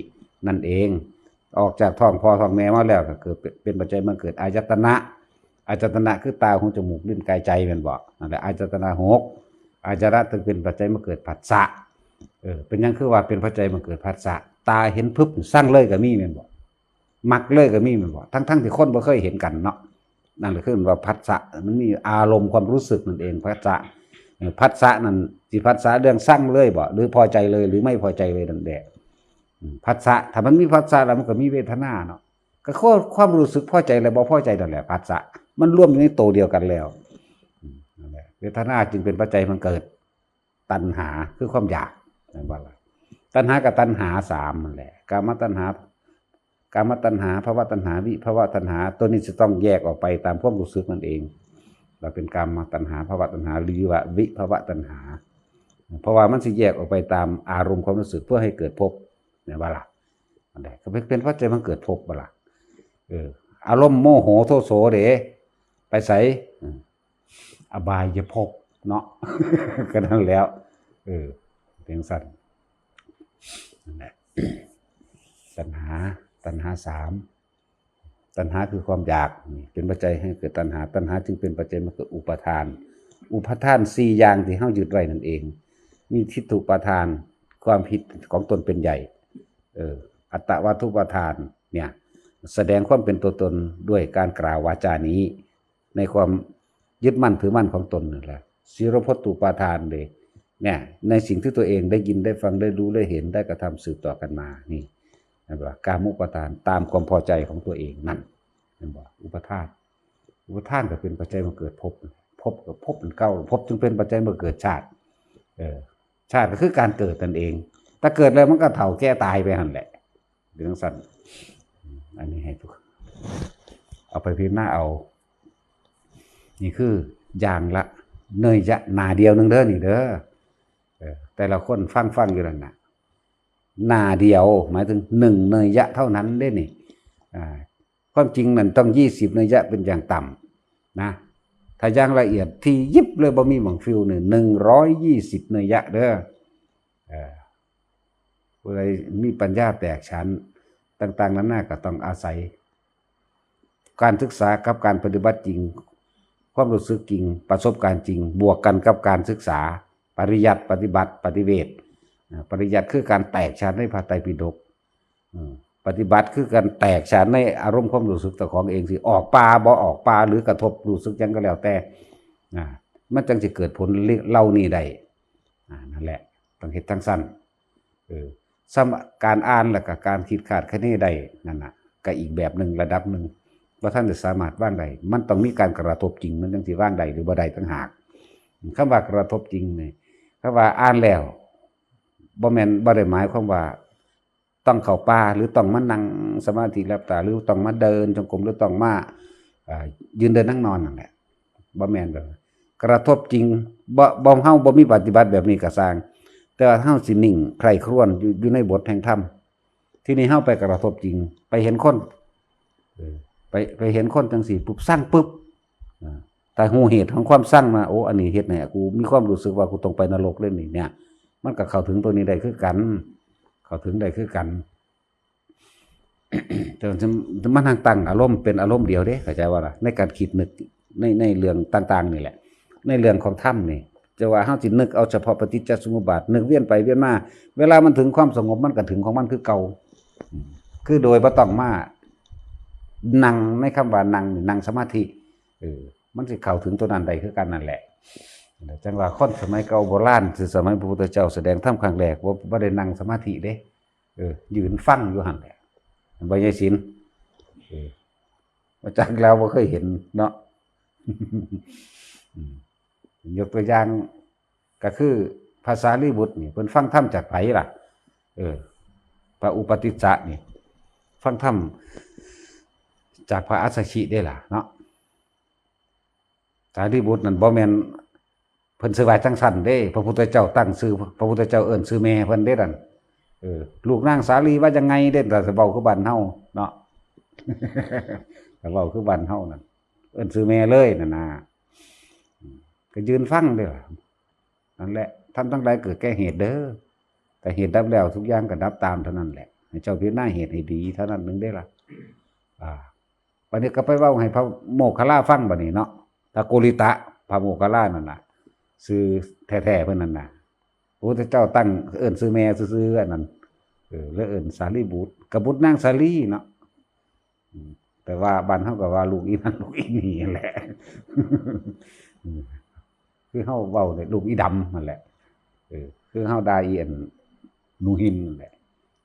นั่นเองออกจากท้องพ่อท้องแม่มาแล้วก็เกิดเป็นปัจจัยมันเกิดอายตนะคือตาหูจมูกลิ้นกายใจเป็นบ่นั่นแหละอายตนะหกอายตนะถึงเป็นปัจจัยมันเกิดผัสสะเป็นยังคือว่าเป็นปัจจัยมันเกิดผัสสะตาเห็นปึ๊บสร้างเลยก็มีเป็นบ่มักเลยก็มีเป็นบ่ทั้งที่คนบ่เคยเห็นกันเนาะนั่นแหละคือว่าผัสสะมันมีอารมณ์ความรู้สึกนั่นเองผัสสะนั่นสิผัสสะเรื่องสร้างเลยบ่หรือพอใจเลยหรือไม่พอใจเลยนั่นแหละผัสสะถ้ามันมีผัสสะแล้วมันก็มีเวทนาเนาะก็ความรู้สึกพอใจและบ่พอใจนั่นแหละผัสสะมันรวมอยู่ในตัวเดียวกันแล้วนั่นแหละเวทนาจึงเป็นปัจจัยมันเกิดตัณหาคือความอยากนั่นว่าล่ะตัณหากับตัณหาสามนั่นแหละกามตัณหาภวตัณหาวิภวตัณหาตัวนี้จะต้องแยกออกไปตามความรู้สึกนั่นเองเราเป็นกามตัณหาภวตัณหาหรือว่าวิภวตัณหาเพราะว่ามันสิแยกออกไปตามอารมณ์ความรู้สึกเพื่อให้เกิดภพเนี่ยว่าล่ะอันใดก็เป็นปัจจัยมันเกิดภพบ่ล่ะอารมณ์โมโหโทโสเด้ไปใส่อบายภพเนาะ ก็นั่นแล้วเป็นสัตว์นั่นแหละตัณหาสามตัณหาคือความอยากเป็นปัจจัยให้เกิดตัณหาจึงเป็นปัจจัยมาเกิดอุปทานสี่อย่างที่เฮายึดไว้นั่นเองมีทิฏฐุปทานความผิดของตนเป็นใหญ่อัตตวัตถุปทานเนี่ยแสดงความเป็นตัวตนด้วยการกล่าววาจานี้ในความยึดมั่นถือมั่นของตนนั่นแหละศีลพจตุปทานเลยเนี่ยในสิ่งที่ตัวเองได้ยินได้ฟังได้รู้ได้เห็นได้กระทำสืบต่อกันมานี่นั่นว่ากามุปทานตามความพอใจของตัวเองนั่นว่าอุปทานก็เป็นปัจจัยมาเกิดภพกับภพเป็นเก่าภพจึงเป็นปัจจัยมาเกิดชาติชาติก็คือการเกิดนั่นเองถ้าเกิดแล้วมันก็เฒ่าแก่ตายไปหั่นแหละเรื่องสั้นอันนี้ให้ทุกเอาไปพิจารณาเอานี่คืออย่างละเนยยะนาเดียวนึงเด้อนี่เด้อแต่ละคนฟังอยู่นั่นน่ะนาเดียวหมายถึง1เนยยะเท่านั้นเด้นี่ความจริงนั่นต้อง20เนยยะเป็นอย่างต่ำนะถ้าอย่างละเอียดที่ยิบเลยบ่มีหม่องฟิวนี่120เนยยะเด้อผู้ใดมีปัญญาแตกฉานต่างๆนั้นน่ะก็ต้องอาศัยการศึกษากับการปฏิบัติจริงความรู้สึกจริงประสบการณ์จริงบวกกันกับการศึกษาปริยัติปฏิบัติปฏิเวทปริยัติคือการแตกฉานในพระไตรปิฎกปฏิบัติคือการแตกฉานในอารมณ์ความรู้สึกตัวของเองสิออกปลาบ่ออกปลาหรือกระทบรู้สึกยังก็แล้วแต่มันจึงจะเกิดผลเล่านี่ได้นั่นแหละต้องเฮ็ดทั้งสั้นการอ่านแล้วก็การคิดคาดคะเนได้นั่นน่ะก็อีกแบบหนึ่งระดับหนึ่งว่าท่านจะสามารถว่างใดมันต้องมีการกระทบจริงมันจึงสิว่างใดหรือบ่ใดต่างหากคำว่ากระทบจริงนี่คำว่าอ่านแล้วบ่แม่นบ่ได้หมายความว่าต้องเข้าป่าหรือต้องมานั่งสมาธิหลับตาหรือต้องมาเดินจงกรมหรือต้องมายืนเดินนั่งนอนนั่นแหละบ่แม่นแบบกระทบจริงบ่เฮาบ่มีปฏิบัติแบบนี้ก็สร้างแต่ว่าเฮาสินิ่งใคร่ครวญอยู่ในบทแห่งธรรมที่นี่เฮาไปกระทบจริงไปเห็นคนไปเห็นคนจังสี่ปุ๊บสร้างปุ๊บแต่หูเหตุของความสร้างมาโอ้อันนี้เฮ็ดเนี่ยกูมีความรู้สึกว่ากูต้องไปนรกเล่นนี่เนี่ยมันก็เข้าถึงตัวนี้ได้คือกันเข้าถึงได้คือกันแต่มันทางตั้งอารมณ์เป็นอารมณ์เดียวเด้เข้าใจว่าล่ะในการคิดนึกในเรื่องต่างๆนี่แหละในเรื่องของธรรมนี่จะว่าเฮาสินึกเอาเฉพาะปฏิจจสมุปบาทนึกเวียนไปเวียนมาเวลามันถึงความสงบมันก็ถึงของมันคือเก่าคือโดยบ่ต้องมานั่งในคำว่านั่งสมาธิมันสิเข้าถึงตัวนั้นได้คือกันนั่นแหละจังว่าคนสมัยเก่าโบราณคือสมัยพระพุทธเจ้าแสดงธรรมครั้งแรกว่าบ่ได้นั่งสมาธิเด้ยืนฟังอยู่หั่นแหละบ่ใช่ศีลว่าจักแล้วบ่เคยเห็นเนาะ ยกตัวอย่างก็คือภาษาลีบุตรนี่เพิ่นฟังธรรมจากไผล่ะพระอุปติสสะนี่ ฟังธรรมจากพระอัสสชิได้ล่ะเนาะสารีบุตรนั่นบ่แม่นเพิ่นซื้อไว้จังซั่นเด้พระพุทธเจ้าตั้งชื่อพระพุทธเจ้าเอิ้นชื่อแม่เพิ่นเด้นั่นลูกนางสาลีว่ายังไงเด้ก็สิเว้าคือบ้านเฮาเนาะ ก็เว้าคือบ้านเฮานั่นเอิ้นชื่อแม่เลยนั่นน่ะก็ยืนฟังเด้อนั่นแหละทำทั้งหลายเกิดแก่เหตุเด้อแต่เหตุดับแล้วทุกอย่างก็ดับตามเท่านั้นแหละให้เจ้าพิจารณาเหตุให้ดีเท่านั้นนึงได้ล่ะบัดนี้ก็ไปเว้าให้พระโมคคัลลาฟังบัดนี้เนาะตะโกริตะพระโมคคัลลานั่นน่ะชื่อแท้ๆเพิ่นนั่นน่ะพระพุทธเจ้าตั้งเอิ้นชื่อแม่ซื่อๆอันนั้นแล้วเอิ้นสารีบุตรกับบุตรนางสาลีเนาะแต่ว่าบ้านเฮาก็ว่าลูกอีนั่นลูกอีนี่แหละ คือเฮาเว้าเนี่ยลูกอีดำนั่นแหละคือเฮาด่าอีอันนูหินนั่นแหละ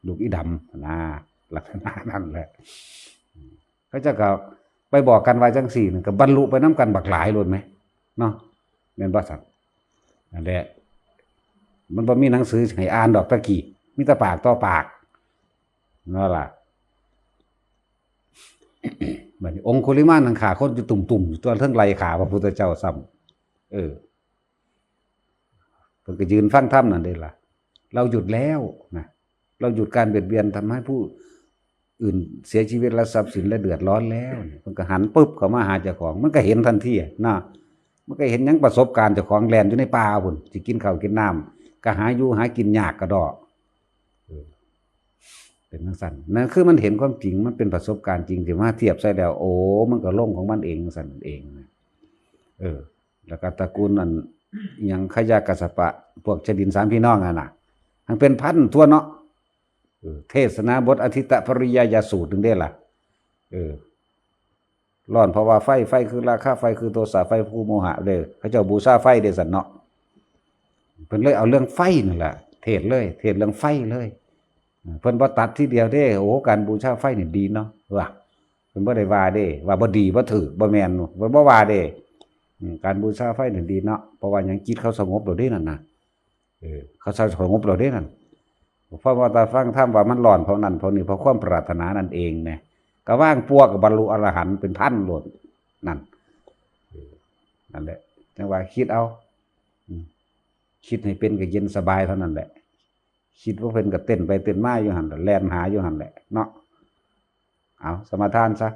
ลูกอีดำนะลักษณะนั่นแหละเขาจะก็ไปบอกกันว่าจังซี่นั่นก็บรรลุไปนำกันบักหลายโลดมั้ยเนาะแม่นบ่ซั่นนั่นแหละมันบ่มีหนังสือให้อ่านดอกตะกี้มีแต่ปากต่อปากนั่นล่ะ บัดนี้องคุลิมานนั่งขาคนอยู่ตุ่มๆอยู่ตัวเทิงไหล่ขาพระพุทธเจ้าซ้ำเพิ่นก็ยืนฟังธรรมนั่นเด้ล่ะเราหยุดแล้วนะเราหยุดการเบียดเบียนทำให้ผู้อื่นเสียชีวิตและทรัพย์สินและเดือดร้อนแล้วเพิ่นก็หันปึ๊บเข้ามาหาเจ้าของมันก็เห็นทันทีนะมันก็เห็นหยังประสบการณ์เจ้าของแล่นอยู่ในป่าพุ่นสิกินข้าวกินน้ำก็หาอยู่หากินยากกระดอกเป็นจังซั่นนั่นคือมันเห็นความจริงมันเป็นประสบการณ์จริงที่มาเทียบใส่แล้วโอ้มันก็ลงของมันเองซั่นเองแล้วก็ตระกูลนั่นอิหยังขยะกัสสปะพวกชดินสามพี่น้องน่ะทั้งเป็นพันทั่วเนาะเทศนาบทอธิตปริยายสูตรนึงได้ล่ะร้อนเพราะว่าไฟคือราคะไฟคือโทสะไฟคือโมหะเด้อเขาเจ้าบูชาไฟเด้ซั่นเนาะเพิ่นเลยเอาเรื่องไฟนั่นล่ะเทศเรื่องไฟเลยเพิ่นบ่ตัดทีเดียวเด้โอ้การบูชาไฟนี่ดีเนาะว่าเพิ่นบ่ได้ว่าเด้ว่าบ่ดีบ่ถูกบ่แม่นเพิ่นบ่ว่าเด้การบูชาไฟนี่ดีเนาะเพราะว่าหยังจิตเขาสงบแล้วเด้นั่นน่ะเขาสงบแล้วเด้นั่นเพราะว่าตาฟังธรรมว่ามันร้อนเพราะนั้นเพราะนี้เพราะความปรารถนานั่นเองแน่ก็ว่างปัวก็บรรลุอรหันต์เป็นพันโลดนั่นนั่นแหละจังว่าคิดเอาคิดให้เป็นก็เย็นสบายเท่านั้นแหละคิดว่าเพิ่นก็เต้นไปเต้นมาอยู่หั่นแล่นหาอยู่หั่นแหละเนาะเอาสมาทานซะ